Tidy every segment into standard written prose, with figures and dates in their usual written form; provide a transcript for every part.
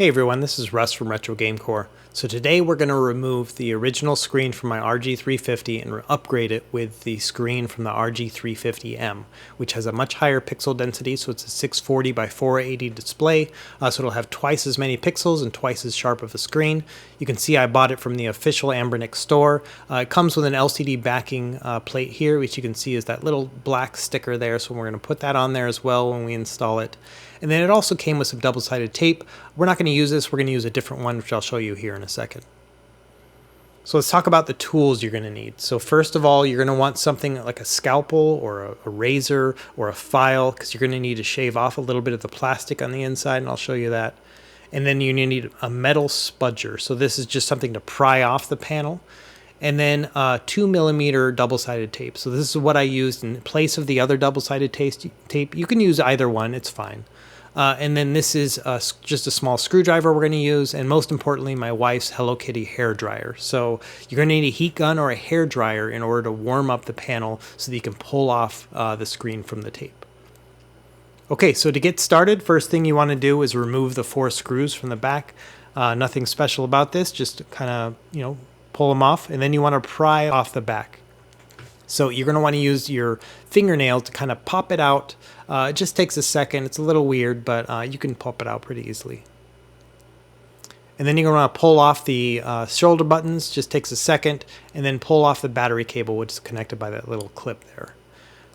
Hey everyone, this is Russ from Retro Gamecore. So today we're going to remove the original screen from my RG350 and upgrade it with the screen from the RG350M, which has a much higher pixel density, so it's a 640 by 480 display, so it'll have twice as many pixels and twice as sharp of a screen. You can see I bought it from the official Ambronix store. It comes with an LCD backing plate here, which you can see is that little black sticker there, so we're going to put that on there as well when we install it. And then it also came with some double-sided tape. We're not going to use this, we're going to use a different one, which I'll show you here in a second. So let's talk about the tools you're going to need. So first of all, you're going to want something like a scalpel or a razor or a file, because you're going to need to shave off a little bit of the plastic on the inside, and I'll show you that. And then you need a metal spudger. So this is just something to pry off the panel. And then 2mm double-sided tape. So this is what I used in place of the other double-sided tape. You can use either one, it's fine. And then this is just a small screwdriver we're going to use, and most importantly, my wife's Hello Kitty hair dryer. So you're going to need a heat gun or a hair dryer in order to warm up the panel so that you can pull off the screen from the tape. Okay, so to get started, first thing you want to do is remove the 4 screws from the back. Nothing special about this, just kind of, pull them off, and then you want to pry off the back. So you're going to want to use your fingernail to kind of pop it out. It just takes a second. It's a little weird, but you can pop it out pretty easily. And then you're going to want to pull off the shoulder buttons. Just takes a second. And then pull off the battery cable, which is connected by that little clip there.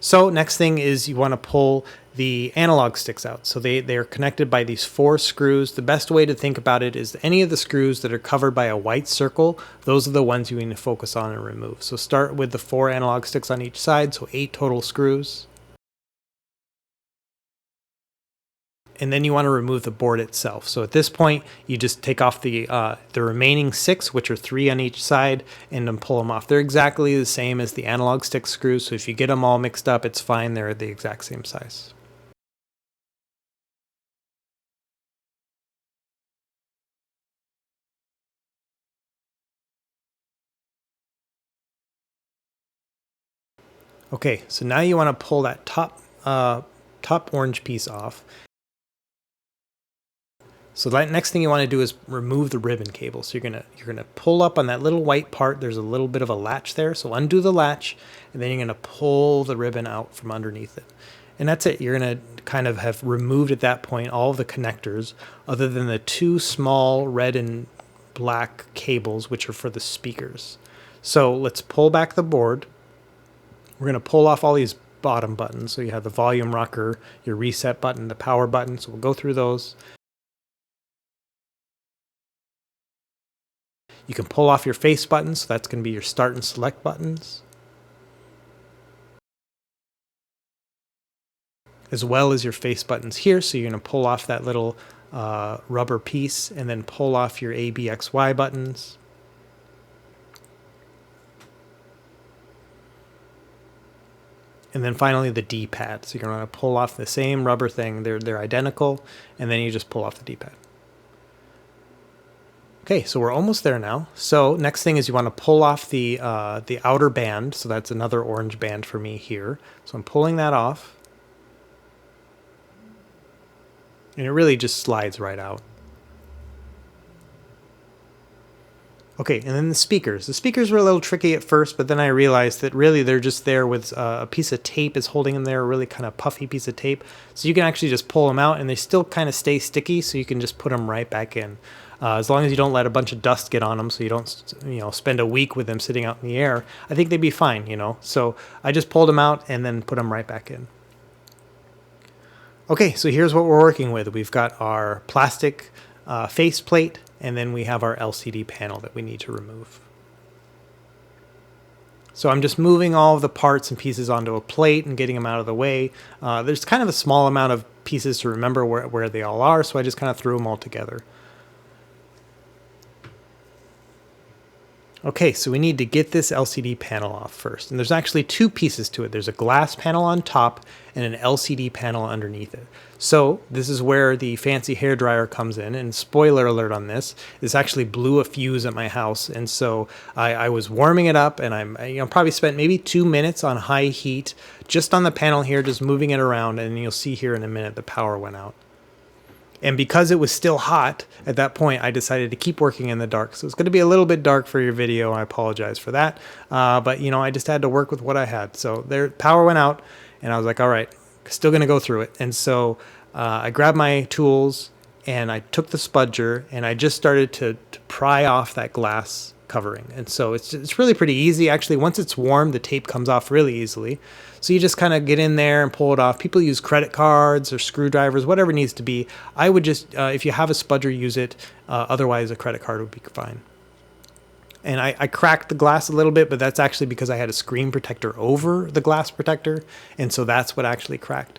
So next thing is you want to pull the analog sticks out. So they are connected by these 4 screws. The best way to think about it is any of the screws that are covered by a white circle, those are the ones you need to focus on and remove. So start with the 4 analog sticks on each side, so 8 total screws. And then you want to remove the board itself. So at this point, you just take off the remaining 6, which are 3 on each side, and then pull them off. They're exactly the same as the analog stick screws, so if you get them all mixed up, it's fine. They're the exact same size. Okay, so now you want to pull that top orange piece off. So that next thing you want to do is remove the ribbon cable. So you're gonna pull up on that little white part. There's a little bit of a latch there. So undo the latch, and then you're gonna pull the ribbon out from underneath it. And that's it. You're gonna kind of have removed at that point all of the connectors, other than the 2 small red and black cables, which are for the speakers. So let's pull back the board. We're gonna pull off all these bottom buttons. So you have the volume rocker, your reset button, the power button. So we'll go through those. You can pull off your face buttons, so that's going to be your start and select buttons, as well as your face buttons here. So you're going to pull off that little rubber piece and then pull off your A, B, X, Y buttons. And then finally the D-pad. So you're going to pull off the same rubber thing. They're identical, and then you just pull off the D-pad. Okay, so we're almost there now. So next thing is you want to pull off the outer band. So that's another orange band for me here. So I'm pulling that off. And it really just slides right out. Okay, and then the speakers. The speakers were a little tricky at first, but then I realized that really they're just there with a piece of tape is holding them there, a really kind of puffy piece of tape. So you can actually just pull them out, and they still kind of stay sticky, so you can just put them right back in. As long as you don't let a bunch of dust get on them, so you don't spend a week with them sitting out in the air, I think they'd be fine, So I just pulled them out and then put them right back in. Okay, so here's what we're working with. We've got our plastic face plate, and then we have our LCD panel that we need to remove. So I'm just moving all of the parts and pieces onto a plate and getting them out of the way. There's kind of a small amount of pieces to remember where they all are, so I just kind of threw them all together. Okay, so we need to get this LCD panel off first. And there's actually 2 pieces to it. There's a glass panel on top and an LCD panel underneath it. So this is where the fancy hairdryer comes in. And spoiler alert on this actually blew a fuse at my house. And so I was warming it up, and I probably spent maybe 2 minutes on high heat just on the panel here, just moving it around. And you'll see here in a minute the power went out. And because it was still hot at that point, I decided to keep working in the dark. So it's going to be a little bit dark for your video. I apologize for that. But, you know, I just had to work with what I had. So there, power went out, and I was like, all right, still going to go through it. And so I grabbed my tools, and I took the spudger, and I just started to pry off that glass covering. And so it's really pretty easy. Actually, once it's warm, the tape comes off really easily. So you just kind of get in there and pull it off. People use credit cards or screwdrivers, whatever it needs to be. I would just, if you have a spudger, use it. Otherwise, a credit card would be fine. And I cracked the glass a little bit, but that's actually because I had a screen protector over the glass protector. And so that's what actually cracked.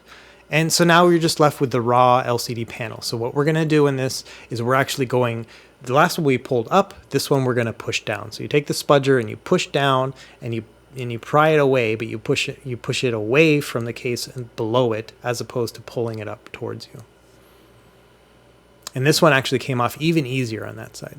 And so now we're just left with the raw LCD panel. So what we're going to do in this is we're actually going, the last one we pulled up, this one we're going to push down. So you take the spudger and you push down and you pry it away, but you push it away from the case and below it, as opposed to pulling it up towards you. And this one actually came off even easier on that side.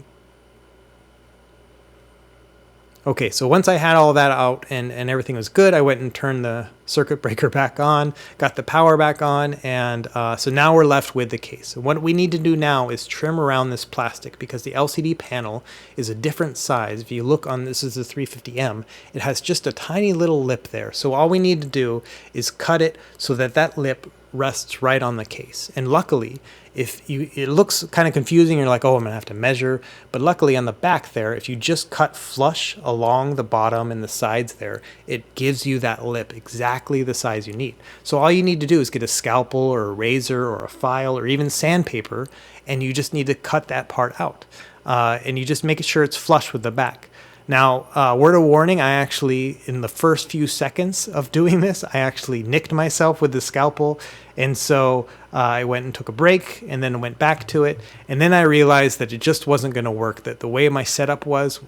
Okay, so once I had all that out and everything was good, I went and turned the circuit breaker back on, got the power back on, and so now we're left with the case. And what we need to do now is trim around this plastic, because the LCD panel is a different size. If you look on, this is the 350M, it has just a tiny little lip there. So all we need to do is cut it so that that lip rests right on the case. And luckily, it looks kind of confusing, you're like, oh, I'm gonna have to measure, but luckily on the back there, if you just cut flush along the bottom and the sides there, it gives you that lip exactly the size you need. So all you need to do is get a scalpel or a razor or a file or even sandpaper, and you just need to cut that part out. And you just make sure it's flush with the back. Now, word of warning, I actually, in the first few seconds of doing this, I actually nicked myself with the scalpel. And so I went and took a break and then went back to it. And then I realized that it just wasn't going to work, that the way my setup was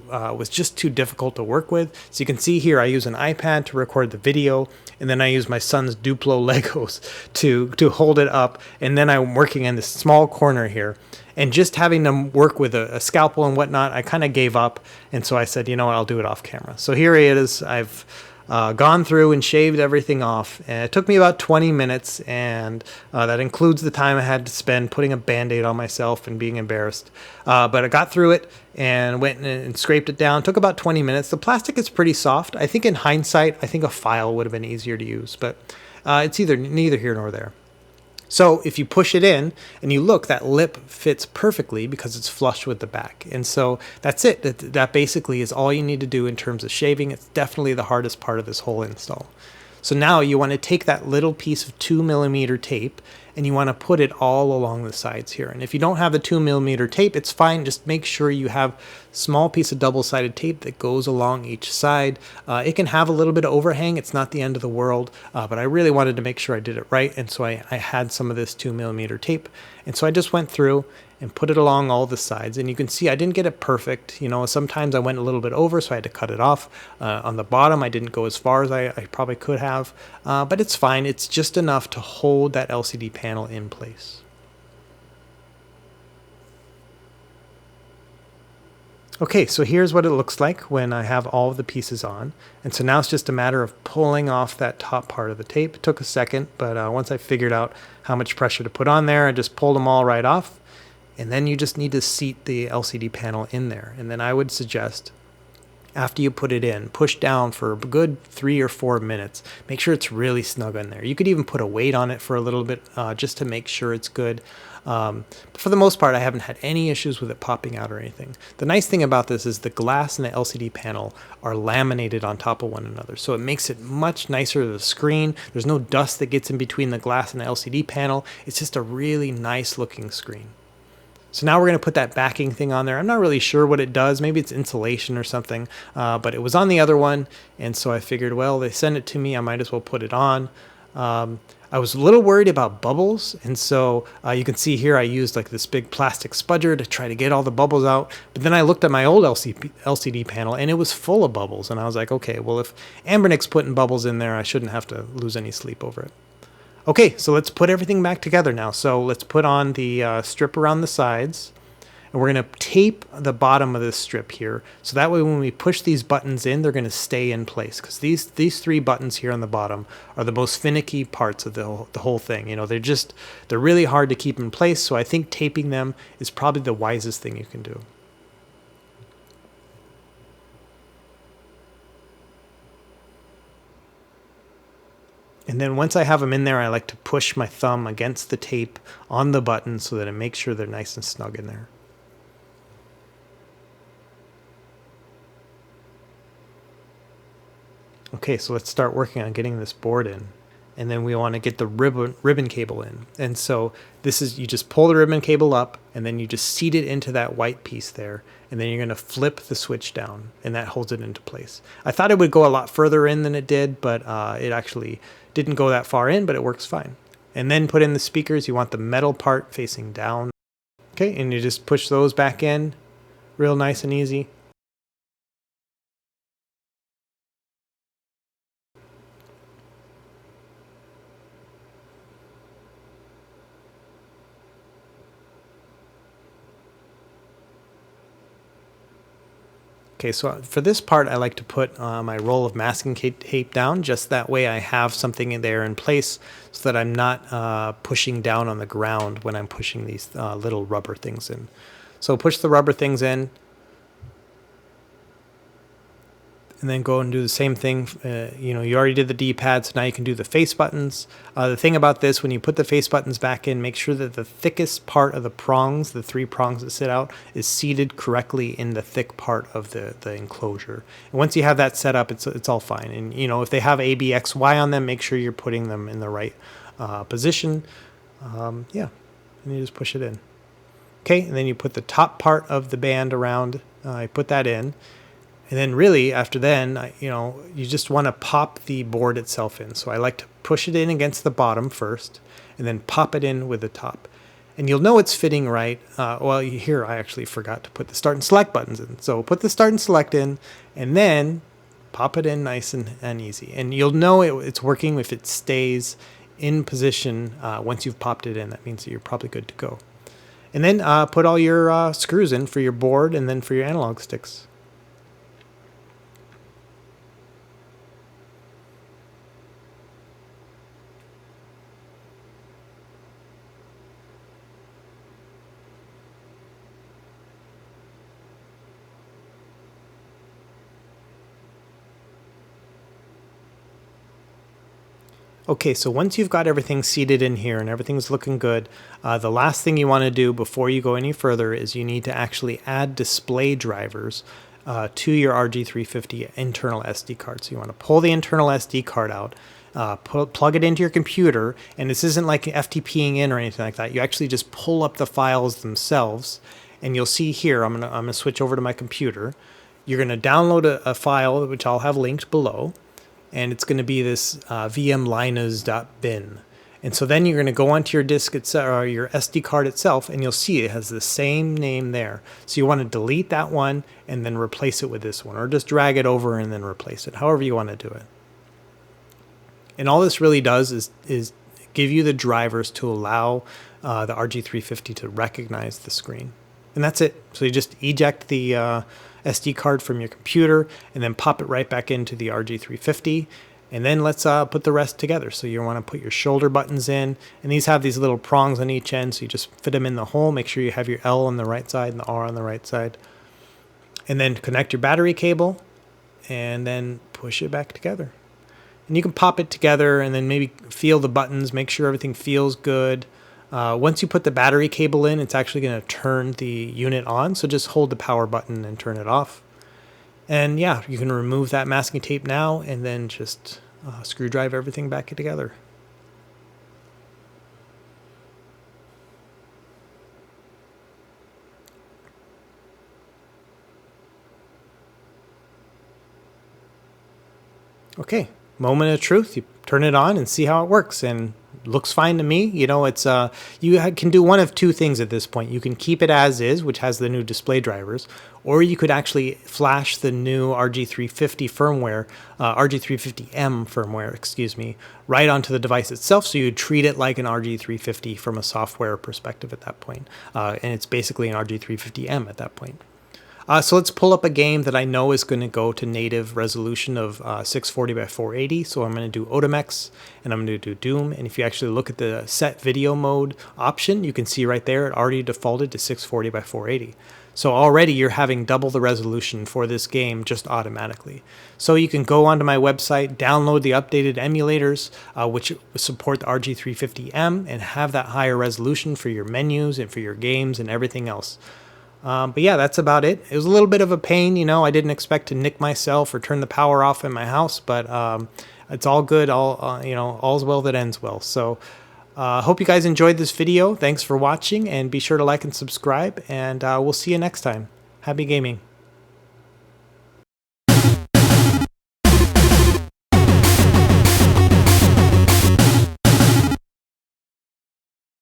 just too difficult to work with. So you can see here, I use an iPad to record the video, and then I use my son's Duplo Legos to hold it up. And then I'm working in this small corner here. And just having them work with a scalpel and whatnot, I kind of gave up. And so I said, you know what, I'll do it off camera. So here it is. I've gone through and shaved everything off. And it took me about 20 minutes, and that includes the time I had to spend putting a Band-Aid on myself and being embarrassed. But I got through it and went and scraped it down. It took about 20 minutes. The plastic is pretty soft. I think in hindsight, I think a file would have been easier to use, but it's neither here nor there. So if you push it in and you look, that lip fits perfectly because it's flush with the back. And so that's it. That basically is all you need to do in terms of shaving. It's definitely the hardest part of this whole install. So now you want to take that little piece of 2mm tape and you want to put it all along the sides here. And if you don't have the 2mm tape, it's fine. Just make sure you have a small piece of double-sided tape that goes along each side. It can have a little bit of overhang. It's not the end of the world, but I really wanted to make sure I did it right. And so I had some of this 2mm tape. And so I just went through and put it along all the sides. And you can see I didn't get it perfect. You know, sometimes I went a little bit over, so I had to cut it off. On the bottom, I didn't go as far as I probably could have, but it's fine. It's just enough to hold that LCD panel in place. Okay, so here's what it looks like when I have all of the pieces on. And so now it's just a matter of pulling off that top part of the tape. It took a second, but once I figured out how much pressure to put on there, I just pulled them all right off. And then you just need to seat the LCD panel in there. And then I would suggest, after you put it in, push down for a good 3 or 4 minutes. Make sure it's really snug in there. You could even put a weight on it for a little bit just to make sure it's good. But for the most part, I haven't had any issues with it popping out or anything. The nice thing about this is the glass and the LCD panel are laminated on top of one another. So it makes it much nicer to the screen. There's no dust that gets in between the glass and the LCD panel. It's just a really nice looking screen. So now we're going to put that backing thing on there. I'm not really sure what it does. Maybe it's insulation or something, but it was on the other one. And so I figured, well, they sent it to me. I might as well put it on. I was a little worried about bubbles. And so you can see here, I used like this big plastic spudger to try to get all the bubbles out. But then I looked at my old LCD panel and it was full of bubbles. And I was like, okay, well, if Ambernick's putting bubbles in there, I shouldn't have to lose any sleep over it. Okay, so let's put everything back together now. So let's put on the strip around the sides. And we're going to tape the bottom of this strip here. So that way when we push these buttons in, they're going to stay in place. Because these 3 buttons here on the bottom are the most finicky parts of the whole thing. You know, they're really hard to keep in place. So I think taping them is probably the wisest thing you can do. And then once I have them in there, I like to push my thumb against the tape on the button so that it makes sure they're nice and snug in there. Okay, so let's start working on getting this board in. And then we want to get the ribbon cable in. And so this is, you just pull the ribbon cable up and then you just seat it into that white piece there. And then you're going to flip the switch down and that holds it into place. I thought it would go a lot further in than it did, but it actually didn't go that far in, but it works fine. And then put in the speakers. You want the metal part facing down. Okay, and you just push those back in real nice and easy. Okay, so for this part, I like to put my roll of masking tape down, just that way I have something in there in place so that I'm not pushing down on the ground when I'm pushing these little rubber things in. So push the rubber things in, and then go and do the same thing. You know, you already did the D-pad, so now you can do the face buttons. The thing about this, when you put the face buttons back in, make sure that the thickest part of the prongs, the 3 prongs that sit out, is seated correctly in the thick part of the enclosure. And once you have that set up, it's all fine. And you know, if they have A, B, X, Y on them, make sure you're putting them in the right position. Yeah, and you just push it in. Okay, and then you put the top part of the band around. I put that in. And then really after then, you know, you just want to pop the board itself in. So I like to push it in against the bottom first and then pop it in with the top. And you'll know it's fitting right. Well, here I actually forgot to put the start and select buttons in. So put the start and select in and then pop it in nice and easy. And you'll know it's working if it stays in position once you've popped it in. That means that you're probably good to go. And then put all your screws in for your board and then for your analog sticks. Okay, so once you've got everything seated in here and everything's looking good, the last thing you want to do before you go any further is you need to actually add display drivers to your RG350 internal SD card. So you want to pull the internal SD card out, plug it into your computer, and this isn't like FTPing in or anything like that. You actually just pull up the files themselves, and you'll see here, I'm gonna switch over to my computer. You're gonna download a file, which I'll have linked below, and it's going to be this vmliners.bin. And so then you're going to go onto your disk itself, or your SD card itself, and you'll see it has the same name there. So you want to delete that one and then replace it with this one, or just drag it over and then replace it, however you want to do it. And all this really does is give you the drivers to allow the RG350 to recognize the screen. And that's it. So you just eject the SD card from your computer and then pop it right back into the RG350, and then let's put the rest together. So you want to put your shoulder buttons in, and these have these little prongs on each end, so you just fit them in the hole. Make sure you have your L on the right side and the R on the right side, and then connect your battery cable and then push it back together. And you can pop it together and then maybe feel the buttons, make sure everything feels good. Once you put the battery cable in, it's actually going to turn the unit on, so just hold the power button and turn it off. And yeah, you can remove that masking tape now and then just screw drive everything back together. Okay, moment of truth. You turn it on and see how it works, and looks fine to me. You know, it's can do one of two things at this point. You can keep it as is, which has the new display drivers, or you could actually flash the new RG350 firmware, RG350M firmware, excuse me, right onto the device itself. So you treat it like an RG350 from a software perspective at that point. And it's basically an RG350M at that point. So let's pull up a game that I know is going to go to native resolution of 640 by 480. So I'm going to do Otomex, and I'm going to do Doom. And if you actually look at the set video mode option, you can see right there it already defaulted to 640 by 480. So already you're having double the resolution for this game just automatically. So you can go onto my website, download the updated emulators, which support the RG350M, and have that higher resolution for your menus and for your games and everything else. But yeah, that's about it. It was a little bit of a pain, you know. I didn't expect to nick myself or turn the power off in my house, but it's all good. All's well that ends well. So hope you guys enjoyed this video. Thanks for watching, and be sure to like and subscribe, and we'll see you next time. Happy gaming.